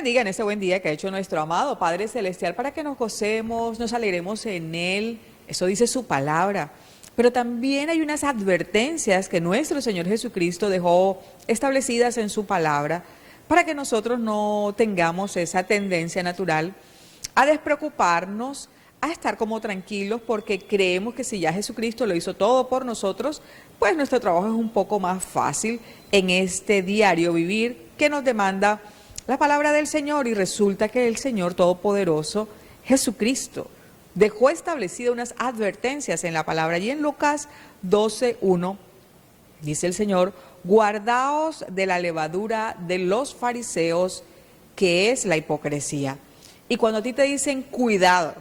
bendiga en este buen día que ha hecho nuestro amado Padre Celestial para que nos gocemos, nos alegremos en Él. Eso dice su palabra. Pero también hay unas advertencias que nuestro Señor Jesucristo dejó establecidas en su palabra para que nosotros no tengamos esa tendencia natural a despreocuparnos, a estar como tranquilos porque creemos que si ya Jesucristo lo hizo todo por nosotros, pues nuestro trabajo es un poco más fácil en este diario vivir que nos demanda la palabra del Señor. Y resulta que el Señor Todopoderoso, Jesucristo, dejó establecidas unas advertencias en la palabra. Y en Lucas 12:1 dice el Señor: guardaos de la levadura de los fariseos, que es la hipocresía. Y cuando a ti te dicen cuidado,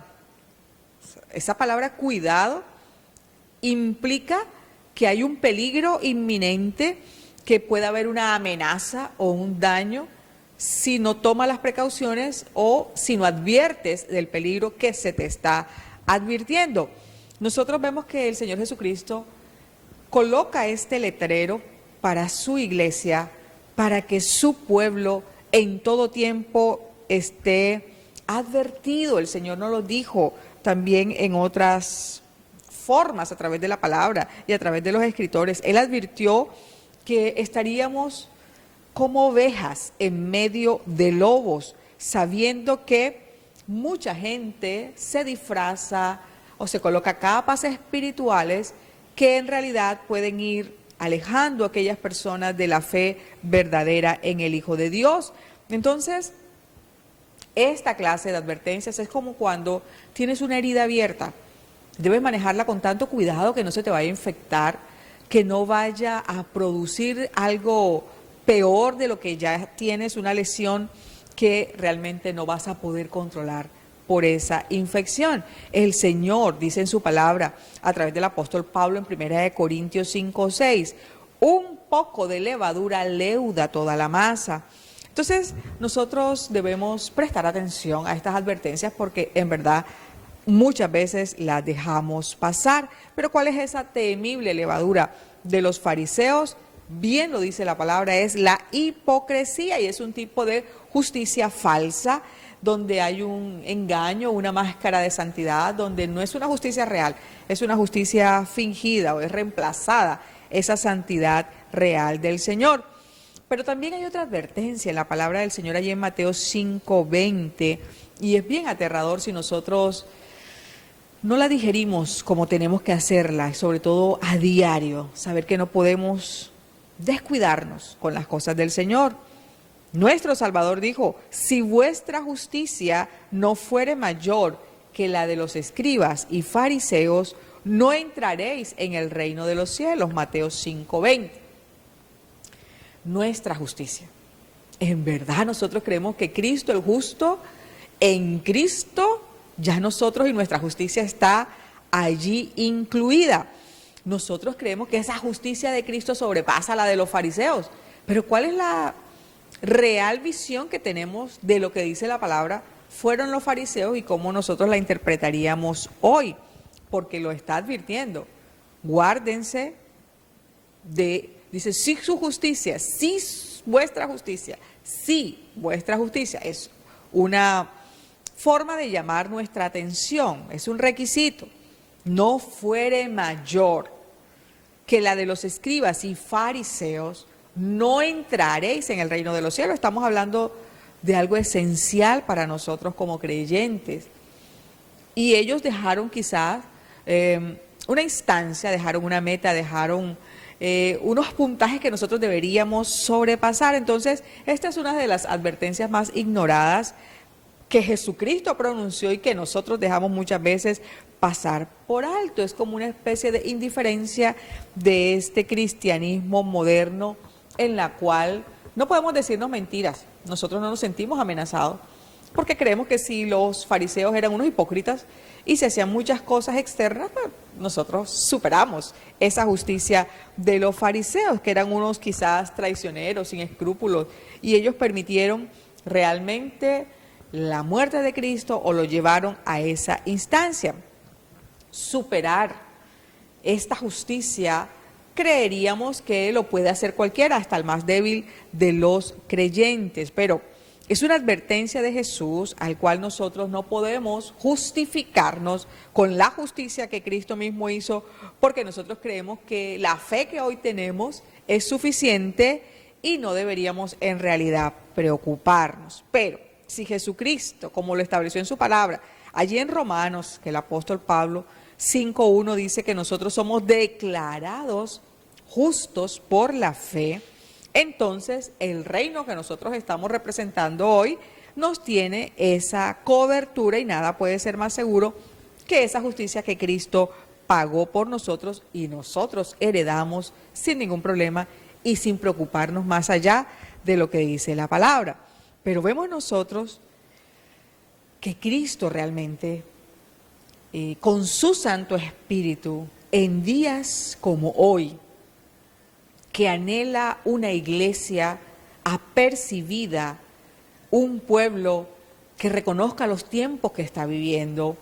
esa palabra cuidado implica que hay un peligro inminente, que puede haber una amenaza o un daño si no tomas las precauciones o si no adviertes del peligro que se te está advirtiendo. Nosotros vemos que el Señor Jesucristo coloca este letrero para su iglesia, para que su pueblo en todo tiempo esté advertido. El Señor nos lo dijo también en otras formas, a través de la palabra y a través de los escritores. Él advirtió que estaríamos como ovejas en medio de lobos, sabiendo que mucha gente se disfraza o se coloca capas espirituales que en realidad pueden ir alejando a aquellas personas de la fe verdadera en el Hijo de Dios. Entonces, esta clase de advertencias es como cuando tienes una herida abierta. Debes manejarla con tanto cuidado que no se te vaya a infectar, que no vaya a producir algo peor de lo que ya tienes, una lesión que realmente no vas a poder controlar por esa infección. El Señor dice en su palabra, a través del apóstol Pablo en 1 Corintios 5:6, un poco de levadura leuda toda la masa. Entonces, nosotros debemos prestar atención a estas advertencias porque en verdad muchas veces las dejamos pasar. Pero ¿cuál es esa temible levadura de los fariseos? Bien lo dice la palabra, es la hipocresía, y es un tipo de justicia falsa, donde hay un engaño, una máscara de santidad, donde no es una justicia real, es una justicia fingida o es reemplazada esa santidad real del Señor. Pero también hay otra advertencia en la palabra del Señor allí en Mateo 5:20, y es bien aterrador si nosotros no la digerimos como tenemos que hacerla, sobre todo a diario, saber que no podemos descuidarnos con las cosas del Señor. Nuestro Salvador dijo: si vuestra justicia no fuere mayor que la de los escribas y fariseos, no entraréis en el reino de los cielos. Mateo 5:20. Nuestra justicia. En verdad nosotros creemos que Cristo el justo, en Cristo ya nosotros y nuestra justicia está allí incluida. Nosotros creemos que esa justicia de Cristo sobrepasa la de los fariseos. Pero ¿cuál es la real visión que tenemos de lo que dice la palabra? Fueron los fariseos y cómo nosotros la interpretaríamos hoy, porque lo está advirtiendo. Guárdense de, dice, si su justicia, si vuestra justicia, si vuestra justicia es una forma de llamar nuestra atención, es un requisito, no fuere mayor que la de los escribas y fariseos, no entraréis en el reino de los cielos. Estamos hablando de algo esencial para nosotros como creyentes. Y ellos dejaron quizás una instancia, dejaron una meta, dejaron unos puntajes que nosotros deberíamos sobrepasar. Entonces, esta es una de las advertencias más ignoradas que Jesucristo pronunció y que nosotros dejamos muchas veces pasar por alto. Es como una especie de indiferencia de este cristianismo moderno en la cual no podemos decirnos mentiras. Nosotros no nos sentimos amenazados porque creemos que si los fariseos eran unos hipócritas y se hacían muchas cosas externas, pues nosotros superamos esa justicia de los fariseos, que eran unos quizás traicioneros, sin escrúpulos, y ellos permitieron realmente la muerte de Cristo o lo llevaron a esa instancia. Superar esta justicia creeríamos que lo puede hacer cualquiera, hasta el más débil de los creyentes, pero Es una advertencia de Jesús al cual nosotros no podemos justificarnos con la justicia que Cristo mismo hizo, porque nosotros creemos que la fe que hoy tenemos es suficiente y no deberíamos en realidad preocuparnos. Pero si Jesucristo, como lo estableció en su palabra, allí en Romanos, que el apóstol Pablo 5:1 dice que nosotros somos declarados justos por la fe, entonces el reino que nosotros estamos representando hoy nos tiene esa cobertura y nada puede ser más seguro que esa justicia que Cristo pagó por nosotros y nosotros heredamos sin ningún problema y sin preocuparnos más allá de lo que dice la palabra. Pero vemos nosotros que Cristo realmente, con su Santo Espíritu, en días como hoy, que anhela una iglesia apercibida, un pueblo que reconozca los tiempos que está viviendo,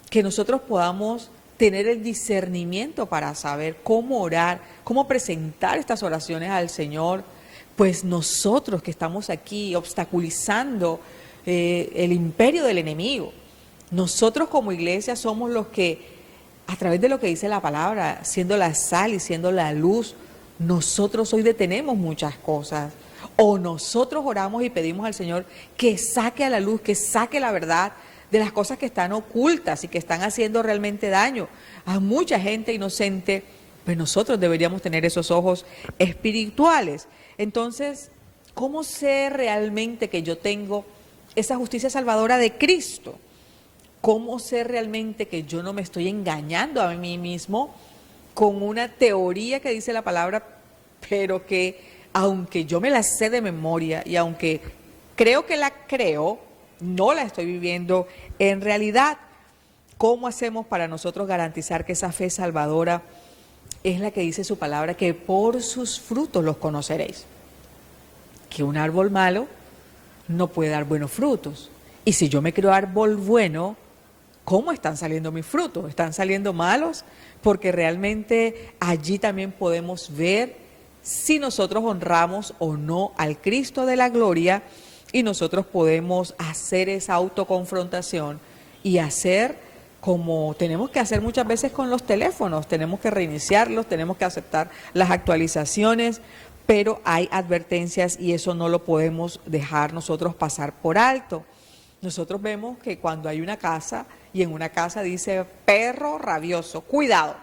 que nosotros podamos tener el discernimiento para saber cómo orar, cómo presentar estas oraciones al Señor, pues nosotros que estamos aquí obstaculizando el imperio del enemigo, nosotros como iglesia somos los que, a través de lo que dice la palabra, siendo la sal y siendo la luz, nosotros hoy detenemos muchas cosas, o nosotros oramos y pedimos al Señor que saque a la luz, que saque la verdad de las cosas que están ocultas y que están haciendo realmente daño a mucha gente inocente, pues nosotros deberíamos tener esos ojos espirituales. Entonces, ¿cómo sé realmente que yo tengo esa justicia salvadora de Cristo? ¿Cómo sé realmente que yo no me estoy engañando a mí mismo con una teoría que dice la palabra, pero que aunque yo me la sé de memoria y aunque creo que la creo, no la estoy viviendo en realidad? ¿Cómo hacemos para nosotros garantizar que esa fe salvadora es la que dice su palabra, que por sus frutos los conoceréis? Que un árbol malo no puede dar buenos frutos. Y si yo me creo árbol bueno, ¿cómo están saliendo mis frutos? ¿Están saliendo malos? Porque realmente allí también podemos ver si nosotros honramos o no al Cristo de la gloria, y nosotros podemos hacer esa autoconfrontación y hacer como tenemos que hacer muchas veces con los teléfonos, tenemos que reiniciarlos, tenemos que aceptar las actualizaciones, pero hay advertencias y eso no lo podemos dejar nosotros pasar por alto. Nosotros vemos que cuando hay una casa y en una casa dice perro rabioso, cuidado.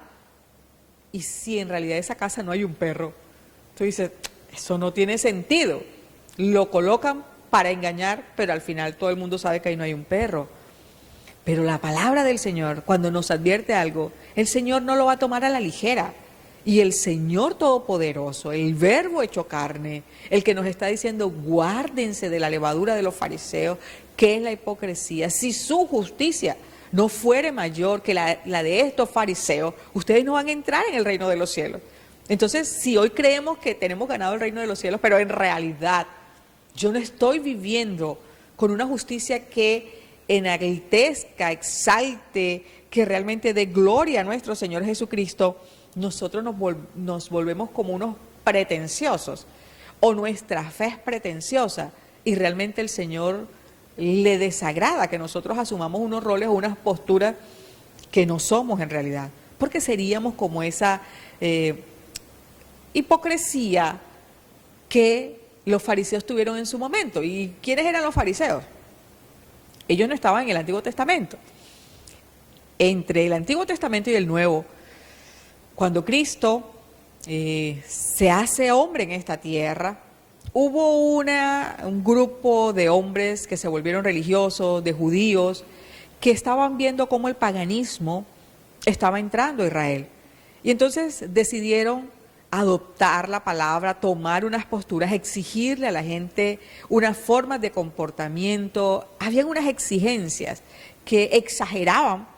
Y si en realidad esa casa no hay un perro, tú dices, eso no tiene sentido. Lo colocan para engañar, pero al final todo el mundo sabe que ahí no hay un perro. Pero la palabra del Señor, cuando nos advierte algo, el Señor no lo va a tomar a la ligera. Y el Señor Todopoderoso, el Verbo hecho carne, el que nos está diciendo, guárdense de la levadura de los fariseos, que es la hipocresía. Si su justicia no fuere mayor que la de estos fariseos, ustedes no van a entrar en el reino de los cielos. Entonces, si hoy creemos que tenemos ganado el reino de los cielos, pero en realidad yo no estoy viviendo con una justicia que enaltezca, exalte, que realmente dé gloria a nuestro Señor Jesucristo, nosotros nos volvemos como unos pretenciosos, o nuestra fe es pretenciosa y realmente el Señor le desagrada que nosotros asumamos unos roles o unas posturas que no somos en realidad, porque seríamos como esa hipocresía que los fariseos tuvieron en su momento. ¿Y quiénes eran los fariseos? Ellos no estaban en el Antiguo Testamento. Entre el Antiguo Testamento y el Nuevo, cuando Cristo se hace hombre en esta tierra, hubo un grupo de hombres que se volvieron religiosos, de judíos, que estaban viendo cómo el paganismo estaba entrando a Israel. Y entonces decidieron adoptar la palabra, tomar unas posturas, exigirle a la gente unas formas de comportamiento. Habían unas exigencias que exageraban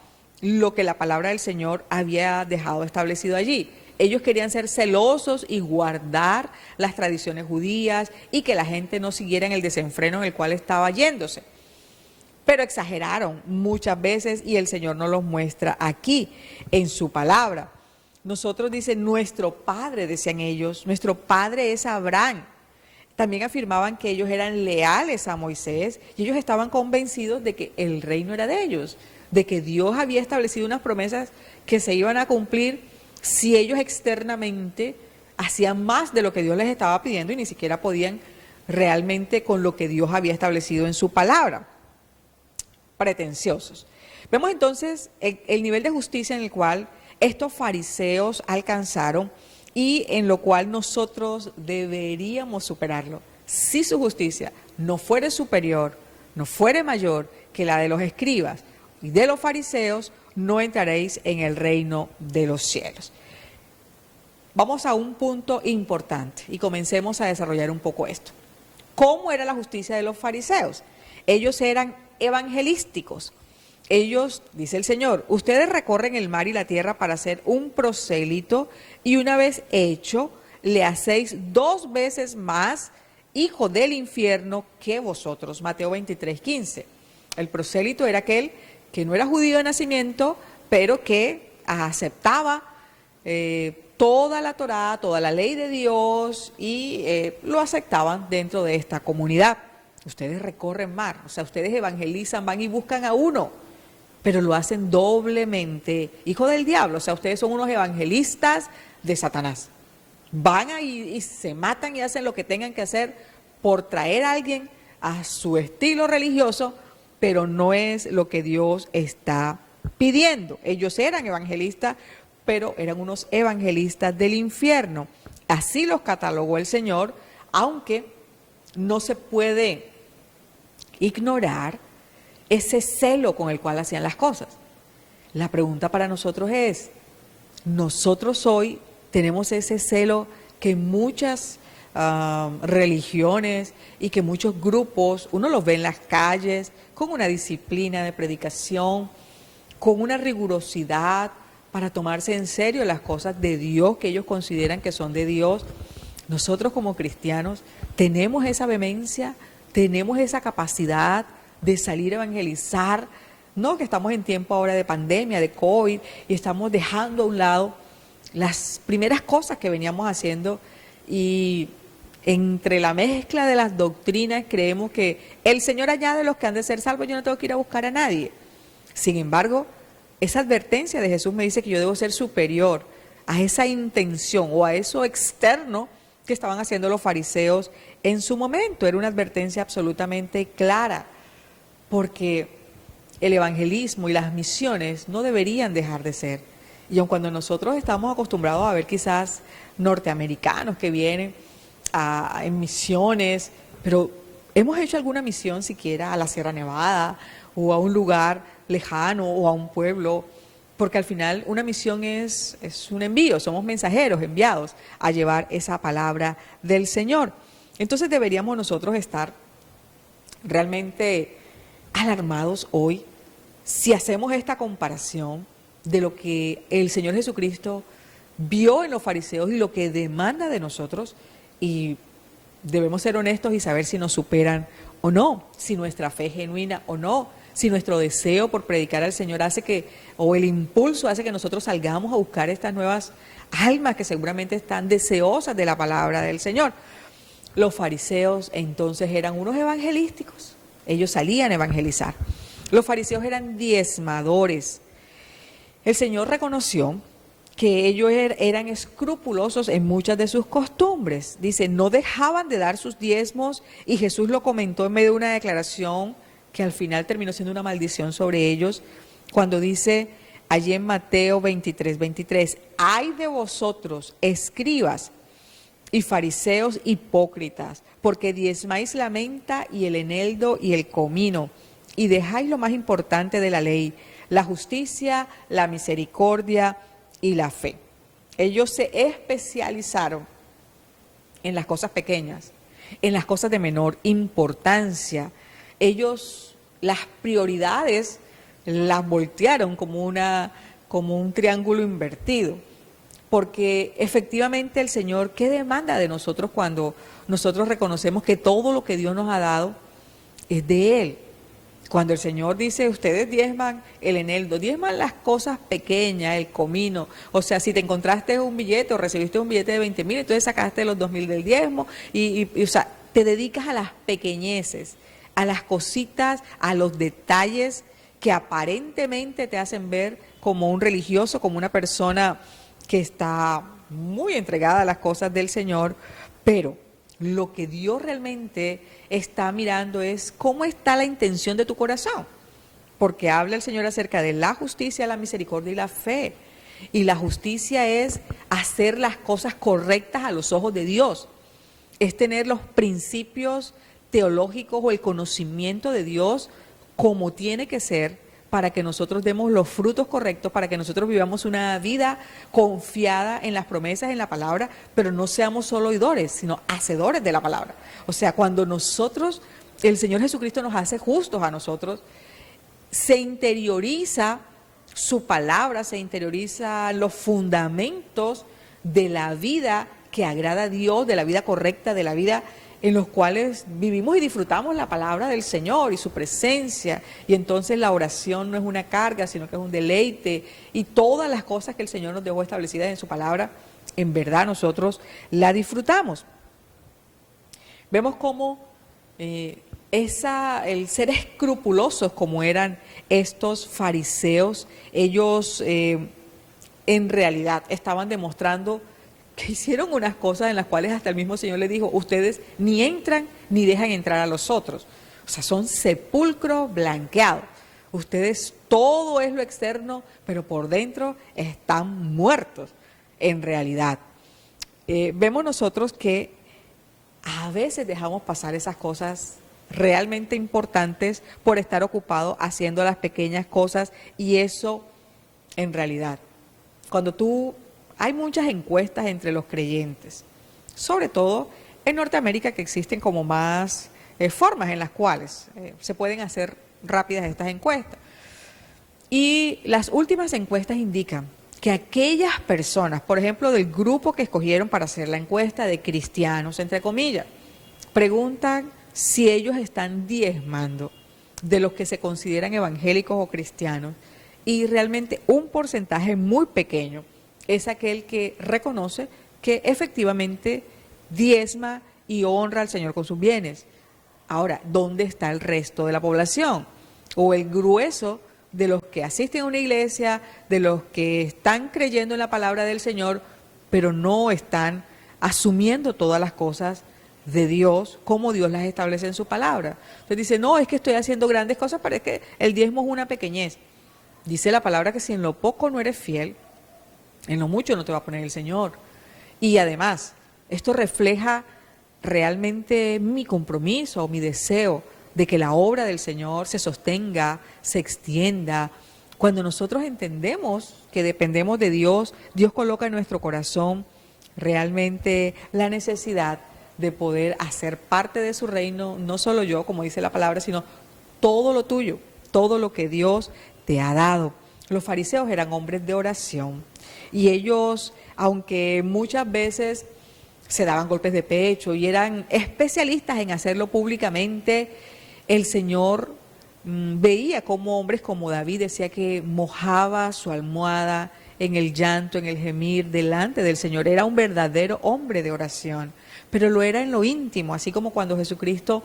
lo que la palabra del Señor había dejado establecido allí. Ellos querían ser celosos y guardar las tradiciones judías y que la gente no siguiera en el desenfreno en el cual estaba yéndose. Pero exageraron muchas veces y el Señor nos los muestra aquí en su palabra. Nosotros, dice, nuestro padre, decían ellos, nuestro padre es Abraham. También afirmaban que ellos eran leales a Moisés y ellos estaban convencidos de que el reino era de ellos, de que Dios había establecido unas promesas que se iban a cumplir si ellos externamente hacían más de lo que Dios les estaba pidiendo y ni siquiera podían realmente con lo que Dios había establecido en su palabra. Pretenciosos. Vemos entonces el nivel de justicia en el cual estos fariseos alcanzaron y en lo cual nosotros deberíamos superarlo. Si su justicia no fuere superior, no fuere mayor que la de los escribas y de los fariseos, no entraréis en el reino de los cielos. Vamos a un punto importante y comencemos a desarrollar un poco esto. ¿Cómo era la justicia de los fariseos? Ellos eran evangelísticos. Ellos, dice el Señor, ustedes recorren el mar y la tierra para hacer un prosélito y una vez hecho, le hacéis 2 veces más hijo del infierno que vosotros. Mateo 23:15. El prosélito era aquel que no era judío de nacimiento, pero que aceptaba toda la Torá, toda la ley de Dios y lo aceptaban dentro de esta comunidad. Ustedes recorren mar, o sea, ustedes evangelizan, van y buscan a uno, pero lo hacen doblemente, hijo del diablo, o sea, ustedes son unos evangelistas de Satanás. Van ahí y se matan y hacen lo que tengan que hacer por traer a alguien a su estilo religioso, pero no es lo que Dios está pidiendo. Ellos eran evangelistas, pero eran unos evangelistas del infierno. Así los catalogó el Señor, aunque no se puede ignorar ese celo con el cual hacían las cosas. La pregunta para nosotros es, nosotros hoy tenemos ese celo que muchas religiones y que muchos grupos, uno los ve en las calles, con una disciplina de predicación, con una rigurosidad para tomarse en serio las cosas de Dios que ellos consideran que son de Dios. Nosotros como cristianos tenemos esa vehemencia, tenemos esa capacidad de salir a evangelizar, no que estamos en tiempo ahora de pandemia, de COVID, y estamos dejando a un lado las primeras cosas que veníamos haciendo y entre la mezcla de las doctrinas creemos que el Señor añade los que han de ser salvos, yo no tengo que ir a buscar a nadie. Sin embargo, esa advertencia de Jesús me dice que yo debo ser superior a esa intención o a eso externo que estaban haciendo los fariseos en su momento. Era una advertencia absolutamente clara, porque el evangelismo y las misiones no deberían dejar de ser. Y aun cuando nosotros estamos acostumbrados a ver quizás norteamericanos que vienen en misiones, pero ¿hemos hecho alguna misión siquiera a la Sierra Nevada o a un lugar lejano o a un pueblo? Porque al final una misión es un envío, somos mensajeros enviados a llevar esa palabra del Señor. Entonces deberíamos nosotros estar realmente alarmados hoy si hacemos esta comparación de lo que el Señor Jesucristo vio en los fariseos y lo que demanda de nosotros, y debemos ser honestos y saber si nos superan o no, si nuestra fe es genuina o no, si nuestro deseo por predicar al Señor hace que, o el impulso hace que nosotros salgamos a buscar estas nuevas almas que seguramente están deseosas de la palabra del Señor. Los fariseos entonces eran unos evangelísticos, ellos salían a evangelizar. Los fariseos eran diezmadores. El Señor reconoció que ellos eran escrupulosos en muchas de sus costumbres. Dice, no dejaban de dar sus diezmos, y Jesús lo comentó en medio de una declaración que al final terminó siendo una maldición sobre ellos, cuando dice allí en Mateo 23:23, ay de vosotros, escribas y fariseos hipócritas, porque diezmáis la menta y el eneldo y el comino, y dejáis lo más importante de la ley, la justicia, la misericordia y la fe. Ellos se especializaron en las cosas pequeñas, en las cosas de menor importancia. Ellos las prioridades las voltearon como un triángulo invertido. Porque efectivamente el Señor, ¿qué demanda de nosotros cuando nosotros reconocemos que todo lo que Dios nos ha dado es de Él? Cuando el Señor dice, ustedes diezman el eneldo, diezman las cosas pequeñas, el comino. O sea, si te encontraste un billete o recibiste un billete de 20,000, entonces sacaste los 2,000 del diezmo. O sea, te dedicas a las pequeñeces, a las cositas, a los detalles que aparentemente te hacen ver como un religioso, como una persona que está muy entregada a las cosas del Señor, pero lo que Dios realmente está mirando es cómo está la intención de tu corazón, porque habla el Señor acerca de la justicia, la misericordia y la fe. Y la justicia es hacer las cosas correctas a los ojos de Dios, es tener los principios teológicos o el conocimiento de Dios como tiene que ser para que nosotros demos los frutos correctos, para que nosotros vivamos una vida confiada en las promesas, en la palabra, pero no seamos solo oidores, sino hacedores de la palabra. O sea, cuando nosotros, el Señor Jesucristo nos hace justos a nosotros, se interioriza su palabra, se interioriza los fundamentos de la vida que agrada a Dios, de la vida correcta, de la vida en los cuales vivimos y disfrutamos la palabra del Señor y su presencia. Y entonces la oración no es una carga, sino que es un deleite. Y todas las cosas que el Señor nos dejó establecidas en su palabra, en verdad nosotros la disfrutamos. Vemos cómo el ser escrupulosos como eran estos fariseos, ellos en realidad estaban demostrando que hicieron unas cosas en las cuales hasta el mismo Señor les dijo, ustedes ni entran ni dejan entrar a los otros. O sea, son sepulcro blanqueado. Ustedes todo es lo externo, pero por dentro están muertos en realidad. Vemos nosotros que a veces dejamos pasar esas cosas realmente importantes por estar ocupados haciendo las pequeñas cosas, y eso en realidad, hay muchas encuestas entre los creyentes, sobre todo en Norteamérica, que existen como más formas en las cuales se pueden hacer rápidas estas encuestas. Y las últimas encuestas indican que aquellas personas, por ejemplo, del grupo que escogieron para hacer la encuesta de cristianos, entre comillas, preguntan si ellos están diezmando de los que se consideran evangélicos o cristianos, y realmente un porcentaje muy pequeño es aquel que reconoce que efectivamente diezma y honra al Señor con sus bienes. Ahora, ¿dónde está el resto de la población? O el grueso de los que asisten a una iglesia, de los que están creyendo en la palabra del Señor, pero no están asumiendo todas las cosas de Dios como Dios las establece en su palabra. Entonces dice, no, es que estoy haciendo grandes cosas, pero es que el diezmo es una pequeñez. Dice la palabra que si en lo poco no eres fiel, en lo mucho no te va a poner el Señor. Y además, esto refleja realmente mi compromiso o mi deseo de que la obra del Señor se sostenga, se extienda. Cuando nosotros entendemos que dependemos de Dios, Dios coloca en nuestro corazón realmente la necesidad de poder hacer parte de su reino, no solo yo, como dice la palabra, sino todo lo tuyo, todo lo que Dios te ha dado. Los fariseos eran hombres de oración. Y ellos, aunque muchas veces se daban golpes de pecho y eran especialistas en hacerlo públicamente, el Señor veía como hombres como David decía que mojaba su almohada en el llanto, en el gemir, delante del Señor. Era un verdadero hombre de oración, pero lo era en lo íntimo, así como cuando Jesucristo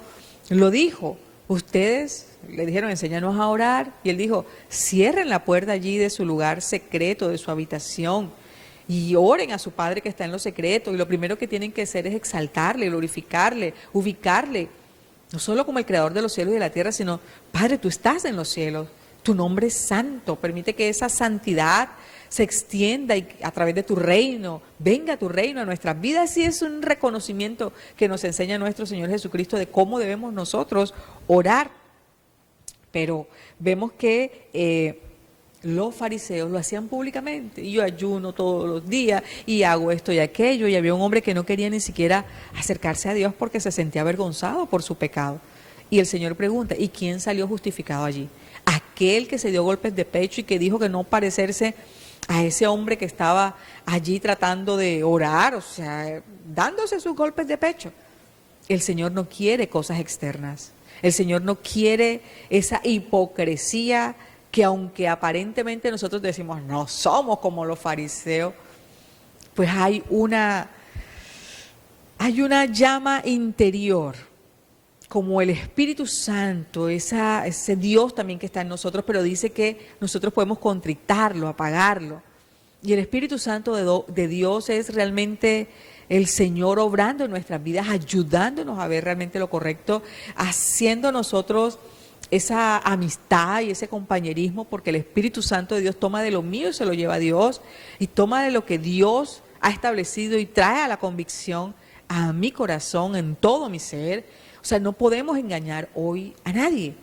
lo dijo. Ustedes le dijeron, enséñanos a orar, y él dijo, cierren la puerta allí de su lugar secreto, de su habitación, y oren a su Padre que está en lo secreto, y lo primero que tienen que hacer es exaltarle, glorificarle, ubicarle, no solo como el creador de los cielos y de la tierra, sino, Padre, tú estás en los cielos, tu nombre es santo, permite que esa santidad se extienda y a través de tu reino, venga tu reino a nuestras vidas. Y es un reconocimiento que nos enseña nuestro Señor Jesucristo de cómo debemos nosotros orar. Pero vemos que los fariseos lo hacían públicamente, y yo ayuno todos los días y hago esto y aquello, y había un hombre que no quería ni siquiera acercarse a Dios porque se sentía avergonzado por su pecado. Y el Señor pregunta, ¿y quién salió justificado allí? Aquel que se dio golpes de pecho y que dijo que no parecerse a ese hombre que estaba allí tratando de orar, o sea, dándose sus golpes de pecho. El Señor no quiere cosas externas. El Señor no quiere esa hipocresía que, aunque aparentemente nosotros decimos no somos como los fariseos, pues hay hay una llama interior, como el Espíritu Santo, ese Dios también que está en nosotros, pero dice que nosotros podemos contritarlo, apagarlo. Y el Espíritu Santo de Dios es realmente el Señor obrando en nuestras vidas, ayudándonos a ver realmente lo correcto, haciendo nosotros esa amistad y ese compañerismo, porque el Espíritu Santo de Dios toma de lo mío y se lo lleva a Dios, y toma de lo que Dios ha establecido y trae a la convicción a mi corazón, en todo mi ser. O sea, no podemos engañar hoy a nadie,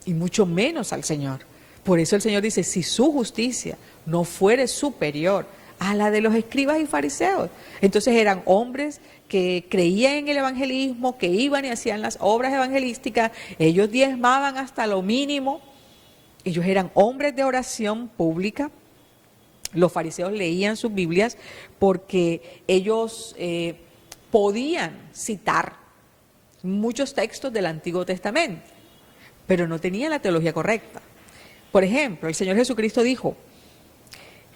y mucho menos al Señor. Por eso el Señor dice, si su justicia no fuere superior a la de los escribas y fariseos. Entonces eran hombres que creían en el evangelismo, que iban y hacían las obras evangelísticas, ellos diezmaban hasta lo mínimo, ellos eran hombres de oración pública. Los fariseos leían sus Biblias porque ellos podían citar muchos textos del Antiguo Testamento, pero no tenían la teología correcta. Por ejemplo, el Señor Jesucristo dijo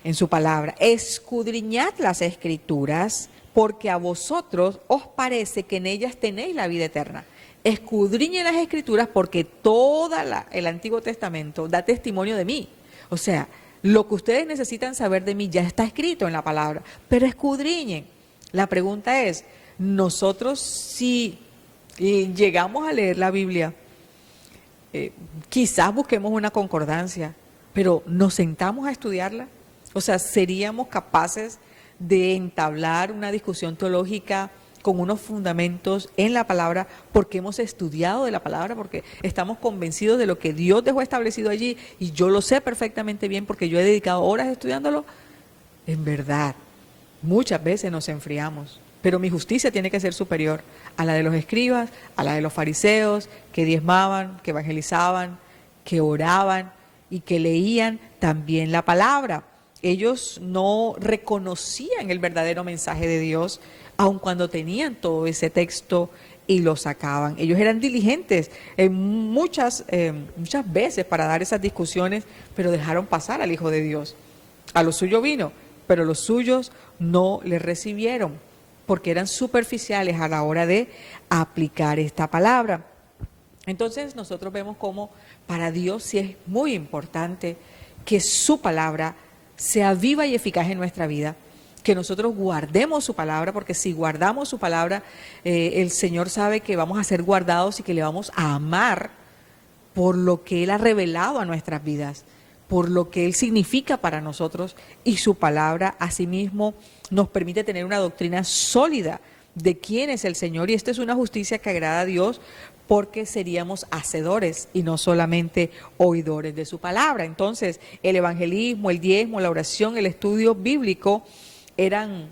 en su palabra, escudriñad las Escrituras, porque a vosotros os parece que en ellas tenéis la vida eterna. Escudriñen las Escrituras porque todo el Antiguo Testamento da testimonio de mí. O sea, lo que ustedes necesitan saber de mí ya está escrito en la palabra, pero escudriñen. La pregunta es, nosotros si llegamos a leer la Biblia, quizás busquemos una concordancia, pero ¿nos sentamos a estudiarla? O sea, ¿seríamos capaces de entablar una discusión teológica con unos fundamentos en la palabra porque hemos estudiado de la palabra, porque estamos convencidos de lo que Dios dejó establecido allí y yo lo sé perfectamente bien porque yo he dedicado horas estudiándolo? En verdad, muchas veces nos enfriamos, pero mi justicia tiene que ser superior a la de los escribas, a la de los fariseos, que diezmaban, que evangelizaban, que oraban y que leían también la palabra. Ellos no reconocían el verdadero mensaje de Dios, aun cuando tenían todo ese texto y lo sacaban. Ellos eran diligentes muchas veces para dar esas discusiones, pero dejaron pasar al Hijo de Dios. A lo suyo vino, pero los suyos no le recibieron, porque eran superficiales a la hora de aplicar esta palabra. Entonces nosotros vemos cómo para Dios sí es muy importante que su palabra sea viva y eficaz en nuestra vida, que nosotros guardemos su palabra, porque si guardamos su palabra, el Señor sabe que vamos a ser guardados y que le vamos a amar por lo que Él ha revelado a nuestras vidas, por lo que Él significa para nosotros, y su palabra asimismo nos permite tener una doctrina sólida de quién es el Señor, y esta es una justicia que agrada a Dios, porque seríamos hacedores y no solamente oidores de su palabra. Entonces, el evangelismo, el diezmo, la oración, el estudio bíblico eran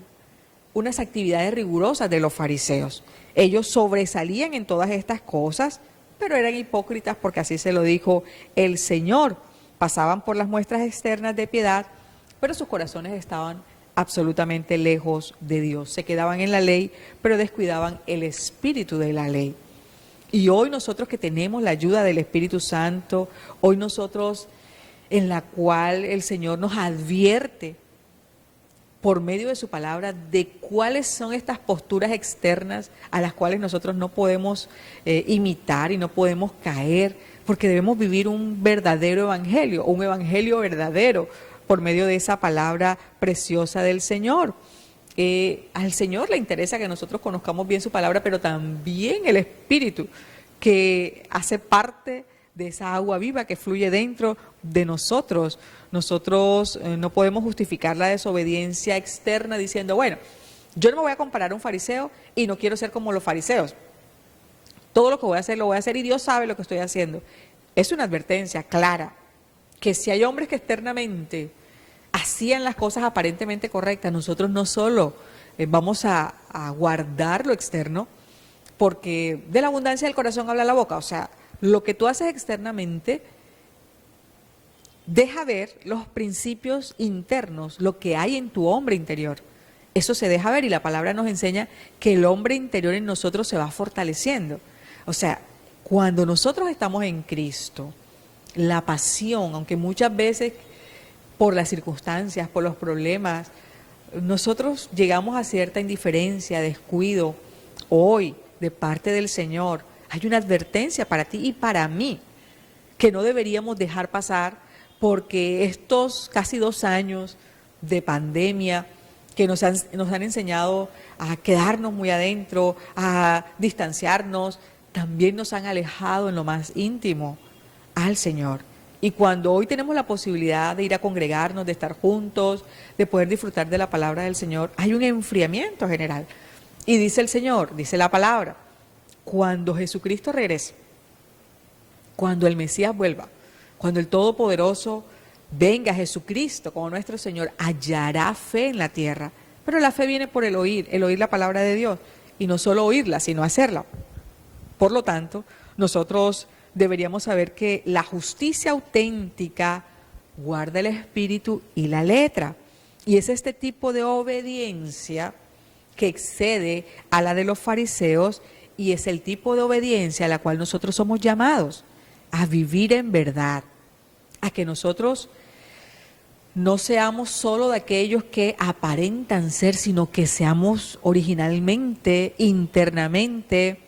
unas actividades rigurosas de los fariseos. Ellos sobresalían en todas estas cosas, pero eran hipócritas porque así se lo dijo el Señor. Pasaban por las muestras externas de piedad, pero sus corazones estaban absolutamente lejos de Dios. Se quedaban en la ley, pero descuidaban el espíritu de la ley. Y hoy nosotros que tenemos la ayuda del Espíritu Santo, hoy nosotros en la cual el Señor nos advierte por medio de su palabra de cuáles son estas posturas externas a las cuales nosotros no podemos imitar y no podemos caer, porque debemos vivir un verdadero evangelio, un evangelio verdadero por medio de esa palabra preciosa del Señor. Al Señor le interesa que nosotros conozcamos bien su palabra, pero también el Espíritu que hace parte de esa agua viva que fluye dentro de nosotros. Nosotros no podemos justificar la desobediencia externa diciendo, bueno, yo no me voy a comparar a un fariseo y no quiero ser como los fariseos. Todo lo que voy a hacer, lo voy a hacer y Dios sabe lo que estoy haciendo. Es una advertencia clara que si hay hombres que externamente hacían las cosas aparentemente correctas, nosotros no solo vamos a guardar lo externo, porque de la abundancia del corazón habla la boca. O sea, lo que tú haces externamente deja ver los principios internos, lo que hay en tu hombre interior. Eso se deja ver y la palabra nos enseña que el hombre interior en nosotros se va fortaleciendo. O sea, cuando nosotros estamos en Cristo, la pasión, aunque muchas veces por las circunstancias, por los problemas, nosotros llegamos a cierta indiferencia, descuido Hoy, de parte del Señor, hay una advertencia para ti y para mí que no deberíamos dejar pasar, porque estos casi 2 años de pandemia que nos han enseñado a quedarnos muy adentro, a distanciarnos, también nos han alejado en lo más íntimo al Señor. Y cuando hoy tenemos la posibilidad de ir a congregarnos, de estar juntos, de poder disfrutar de la palabra del Señor, hay un enfriamiento general. Y dice el Señor, dice la palabra, cuando Jesucristo regrese, cuando el Mesías vuelva, cuando el Todopoderoso venga, Jesucristo como nuestro Señor, hallará fe en la tierra. Pero la fe viene por el oír la palabra de Dios, y no solo oírla, sino hacerla. Por lo tanto, nosotros deberíamos saber que la justicia auténtica guarda el espíritu y la letra. Y es este tipo de obediencia que excede a la de los fariseos, y es el tipo de obediencia a la cual nosotros somos llamados a vivir en verdad, a que nosotros no seamos solo de aquellos que aparentan ser, sino que seamos originalmente, internamente,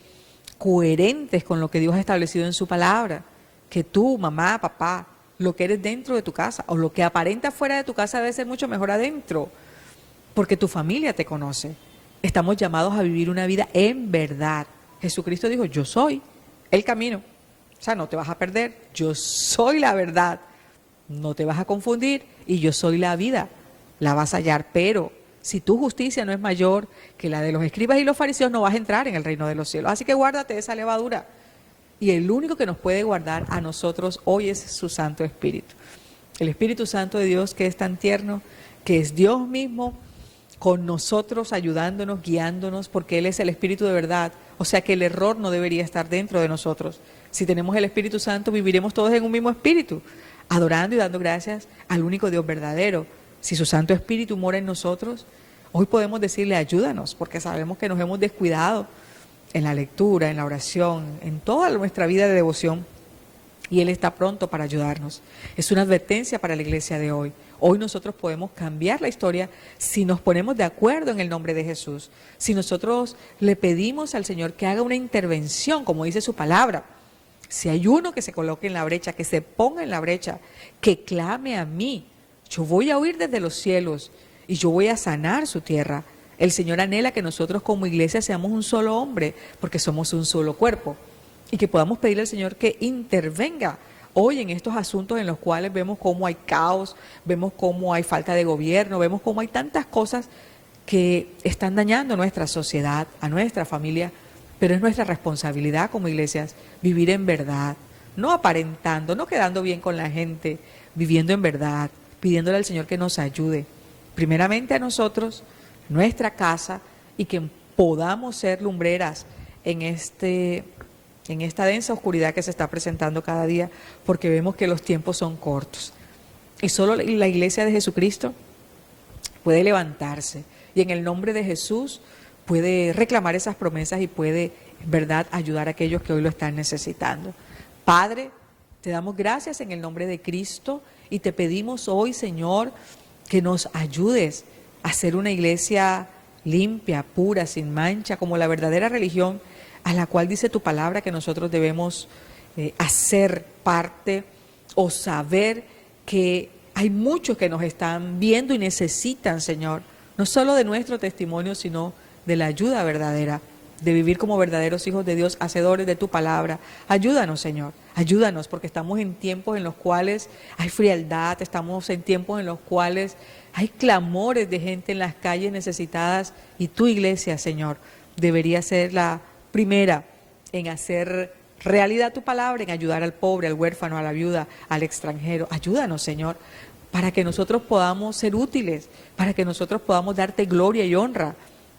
coherentes con lo que Dios ha establecido en su palabra. Que tú, mamá, papá, lo que eres dentro de tu casa o lo que aparenta fuera de tu casa debe ser mucho mejor adentro, porque tu familia te conoce. Estamos llamados a vivir una vida en verdad. Jesucristo dijo, yo soy el camino. O sea, no te vas a perder. Yo soy la verdad. No te vas a confundir. Y yo soy la vida. La vas a hallar. Pero si tu justicia no es mayor que la de los escribas y los fariseos, no vas a entrar en el reino de los cielos. Así que guárdate de esa levadura. Y el único que nos puede guardar a nosotros hoy es su Santo Espíritu. El Espíritu Santo de Dios, que es tan tierno, que es Dios mismo con nosotros, ayudándonos, guiándonos, porque Él es el Espíritu de verdad. O sea que el error no debería estar dentro de nosotros. Si tenemos el Espíritu Santo, viviremos todos en un mismo espíritu, adorando y dando gracias al único Dios verdadero. Si su Santo Espíritu mora en nosotros, hoy podemos decirle, ayúdanos, porque sabemos que nos hemos descuidado en la lectura, en la oración, en toda nuestra vida de devoción, y Él está pronto para ayudarnos. Es una advertencia para la iglesia de hoy. Hoy nosotros podemos cambiar la historia si nos ponemos de acuerdo en el nombre de Jesús. Si nosotros le pedimos al Señor que haga una intervención, como dice su palabra. Si hay uno que se coloque en la brecha, que se ponga en la brecha, que clame a mí. Yo voy a oír desde los cielos y yo voy a sanar su tierra. El Señor anhela que nosotros como iglesia seamos un solo hombre, porque somos un solo cuerpo. Y que podamos pedirle al Señor que intervenga hoy en estos asuntos en los cuales vemos cómo hay caos, vemos cómo hay falta de gobierno, vemos cómo hay tantas cosas que están dañando a nuestra sociedad, a nuestra familia, pero es nuestra responsabilidad como iglesias vivir en verdad, no aparentando, no quedando bien con la gente, viviendo en verdad, pidiéndole al Señor que nos ayude, primeramente a nosotros, nuestra casa, y que podamos ser lumbreras en esta densa oscuridad que se está presentando cada día, porque vemos que los tiempos son cortos. Y solo la iglesia de Jesucristo puede levantarse y en el nombre de Jesús puede reclamar esas promesas y puede, en verdad, ayudar a aquellos que hoy lo están necesitando. Padre, te damos gracias en el nombre de Cristo y te pedimos hoy, Señor, que nos ayudes a ser una iglesia limpia, pura, sin mancha, como la verdadera religión a la cual dice tu palabra que nosotros debemos hacer parte o saber que hay muchos que nos están viendo y necesitan, Señor, no solo de nuestro testimonio, sino de la ayuda verdadera, de vivir como verdaderos hijos de Dios, hacedores de tu palabra. Ayúdanos, Señor, ayúdanos, porque estamos en tiempos en los cuales hay frialdad, estamos en tiempos en los cuales hay clamores de gente en las calles necesitadas, y tu iglesia, Señor, debería ser la primera en hacer realidad tu palabra, en ayudar al pobre, al huérfano, a la viuda, al extranjero. Ayúdanos, Señor, para que nosotros podamos ser útiles, para que nosotros podamos darte gloria y honra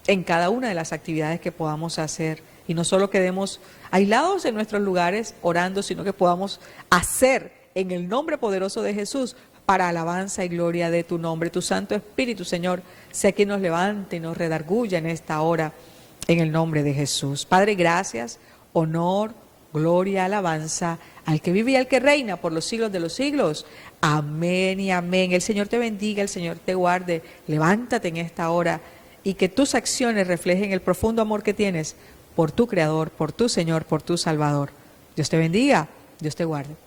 en cada una de las actividades que podamos hacer. Y no solo quedemos aislados en nuestros lugares orando, sino que podamos hacer en el nombre poderoso de Jesús para alabanza y gloria de tu nombre. Tu Santo Espíritu, Señor, sea quien nos levante y nos redarguya en esta hora, en el nombre de Jesús. Padre, gracias, honor, gloria, alabanza al que vive y al que reina por los siglos de los siglos. Amén y amén. El Señor te bendiga, el Señor te guarde. Levántate en esta hora y que tus acciones reflejen el profundo amor que tienes por tu Creador, por tu Señor, por tu Salvador. Dios te bendiga, Dios te guarde.